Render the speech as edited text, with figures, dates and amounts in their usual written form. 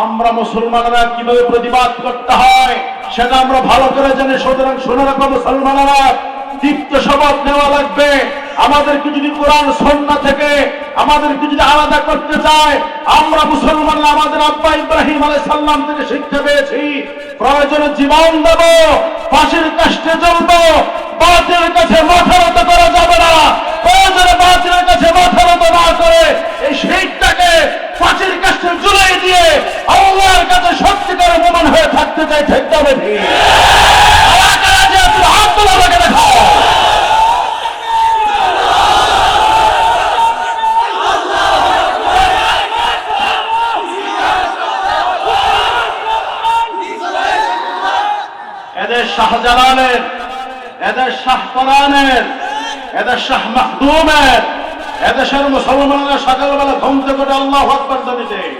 আমরা মুসলমানরা কিভাবে প্রতিবাদ করতে হয় সেটা আমরা ভালো করে জানি। সুতরাং শুনে রাখো মুসলমানরা, দীপ্ত শপথ নেওয়া লাগবে। আমাদেরকে যদি কোরআন সুন্নাহ থেকে আমাদেরকে যদি আলাদা করতে চায়, আমরা মুসলমানরা আমাদের আব্বা ইব্রাহিম আলাইহিস সালাম থেকে শিক্ষা পেয়েছি, প্রয়োজনে জীবন দেব, ফাঁসির কাষ্ঠে জ্বলব, বাতিলের কাছে মাথা নত করা যাবে না। প্রয়োজনে বাতিলের কাছে মাথা নত না করে এই শহীদটাকে ফাঁসির কাষ্ঠে ঝুলিয়ে দিয়ে আল্লাহর কাছে সত্যিকার মুমিন হয়ে থাকতে চাই। ঠিক তবে ঠিক হাত তোলা লাগে দেখাও। এদের শাহজালালের, এদের শাহপরানের, এদের শাহ মাখদুমের, এদেশের মুসলমানরা সকালবেলা ঘুম থেকে আল্লাহু আকবার ধ্বনি দেয়।